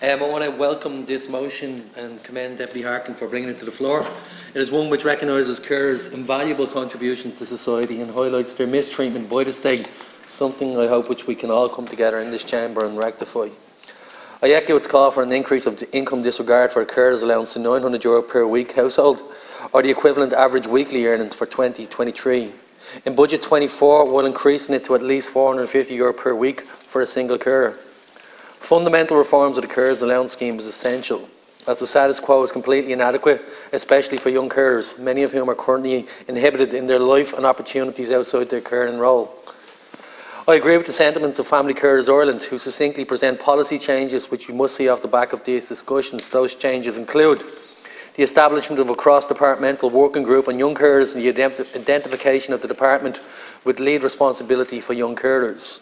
I want to welcome this motion and commend Deputy Harkin for bringing it to the floor. It is one which recognises carers' invaluable contribution to society and highlights their mistreatment by the state, something I hope which we can all come together in this chamber and rectify. I echo its call for an increase of the income disregard for a carers allowance to €900 per week household, or the equivalent average weekly earnings for 2023. In Budget 24, while increasing it to at least €450 per week for a single carer. Fundamental reforms of the carers allowance scheme is essential, as the status quo is completely inadequate, especially for young carers, many of whom are currently inhibited in their life and opportunities outside their caring role. I agree with the sentiments of Family Carers Ireland, who succinctly present policy changes which we must see off the back of these discussions. Those changes include the establishment of a cross-departmental working group on young carers and the identification of the department with lead responsibility for young carers.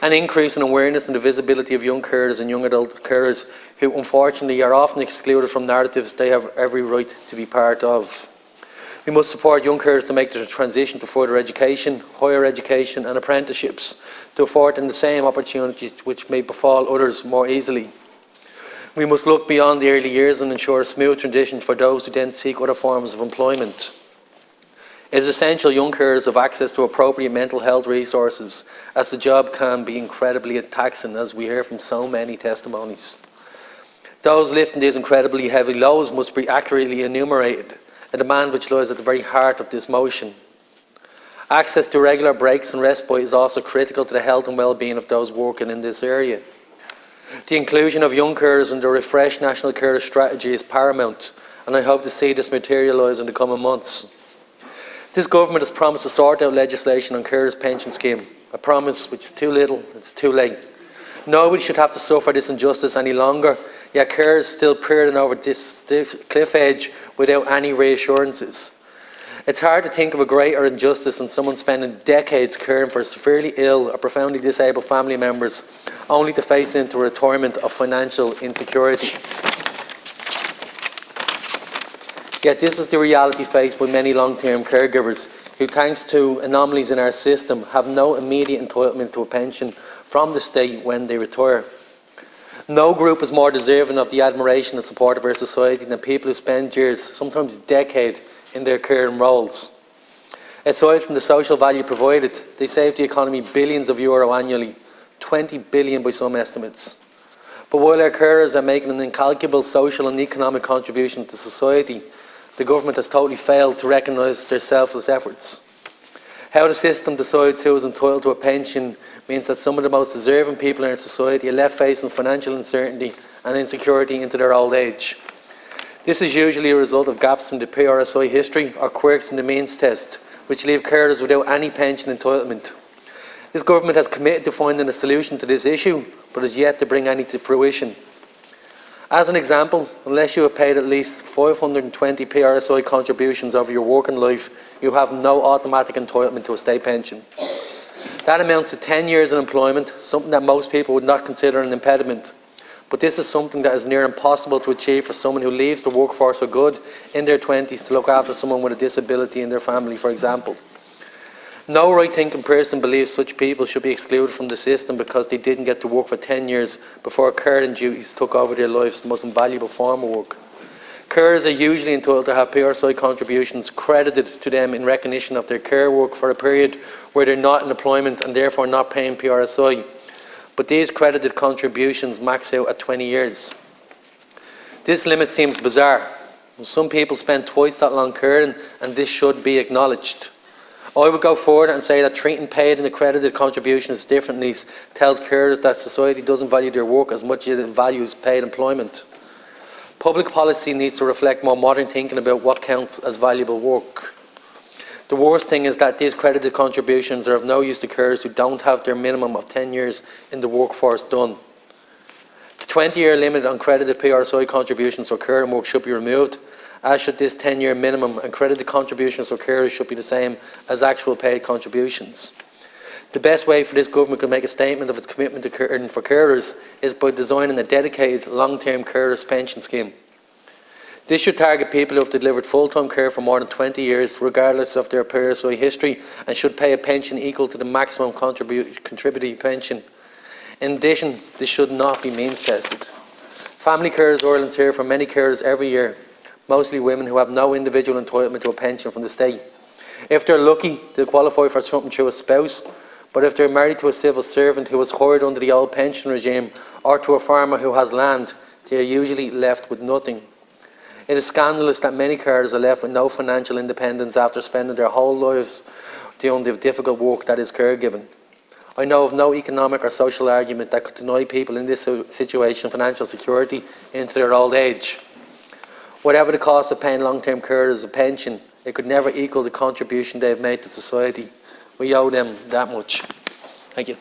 An increase in awareness and the visibility of young carers and young adult carers who unfortunately are often excluded from narratives they have every right to be part of. We must support young carers to make the transition to further education, higher education and apprenticeships to afford them the same opportunities which may befall others more easily. We must look beyond the early years and ensure a smooth transition for those who then seek other forms of employment. It is essential young carers have access to appropriate mental health resources, as the job can be incredibly taxing, as we hear from so many testimonies. Those lifting these incredibly heavy loads must be accurately enumerated, a demand which lies at the very heart of this motion. Access to regular breaks and respite is also critical to the health and well-being of those working in this area. The inclusion of young carers in the refreshed National Carer Strategy is paramount, and I hope to see this materialise in the coming months. This government has promised to sort out legislation on carers' pension scheme, a promise which is too little, it's too late. Nobody should have to suffer this injustice any longer, yet carers still peering over this cliff edge without any reassurances. It's hard to think of a greater injustice than someone spending decades caring for severely ill or profoundly disabled family members, only to face into a retirement of financial insecurity. Yet this is the reality faced by many long-term caregivers who, thanks to anomalies in our system, have no immediate entitlement to a pension from the state when they retire. No group is more deserving of the admiration and support of our society than people who spend years, sometimes decades, in their caring roles. Aside from the social value provided, they save the economy billions of euro annually, 20 billion by some estimates. But while our carers are making an incalculable social and economic contribution to society, the government has totally failed to recognise their selfless efforts. How the system decides who is entitled to a pension means that some of the most deserving people in our society are left facing financial uncertainty and insecurity into their old age. This is usually a result of gaps in the PRSI history or quirks in the means test, which leave carers without any pension entitlement. This government has committed to finding a solution to this issue, but has yet to bring any to fruition. As an example, unless you have paid at least 520 PRSI contributions over your working life, you have no automatic entitlement to a state pension. That amounts to 10 years in employment, something that most people would not consider an impediment. But this is something that is near impossible to achieve for someone who leaves the workforce for good in their 20s to look after someone with a disability in their family, for example. No right-thinking person believes such people should be excluded from the system because they didn't get to work for 10 years before caring duties took over their lives, the most invaluable form of work. Carers are usually entitled to have PRSI contributions credited to them in recognition of their care work for a period where they're not in employment and therefore not paying PRSI. But these credited contributions max out at 20 years. This limit seems bizarre. Some people spend twice that long caring, and this should be acknowledged. I would go further and say that treating paid and accredited contributions differently tells carers that society doesn't value their work as much as it values paid employment. Public policy needs to reflect more modern thinking about what counts as valuable work. The worst thing is that these credited contributions are of no use to carers who don't have their minimum of 10 years in the workforce done. The 20-year limit on credited PRSI contributions for caring work should be removed, as should this 10-year minimum, and credited contributions for carers should be the same as actual paid contributions. The best way for this government to make a statement of its commitment to caring for carers is by designing a dedicated long-term carers pension scheme. This should target people who have delivered full-time care for more than 20 years, regardless of their PRSI history, and should pay a pension equal to the maximum contributing pension. In addition, this should not be means tested. Family carers Ireland hear from many carers every year, mostly women who have no individual entitlement to a pension from the state. If they're lucky, they'll qualify for something through a spouse, but if they're married to a civil servant who was hired under the old pension regime, or to a farmer who has land, they are usually left with nothing. It is scandalous that many carers are left with no financial independence after spending their whole lives doing the difficult work that is caregiving. I know of no economic or social argument that could deny people in this situation financial security into their old age. Whatever the cost of paying long-term carers a pension, it could never equal the contribution they have made to society. We owe them that much. Thank you.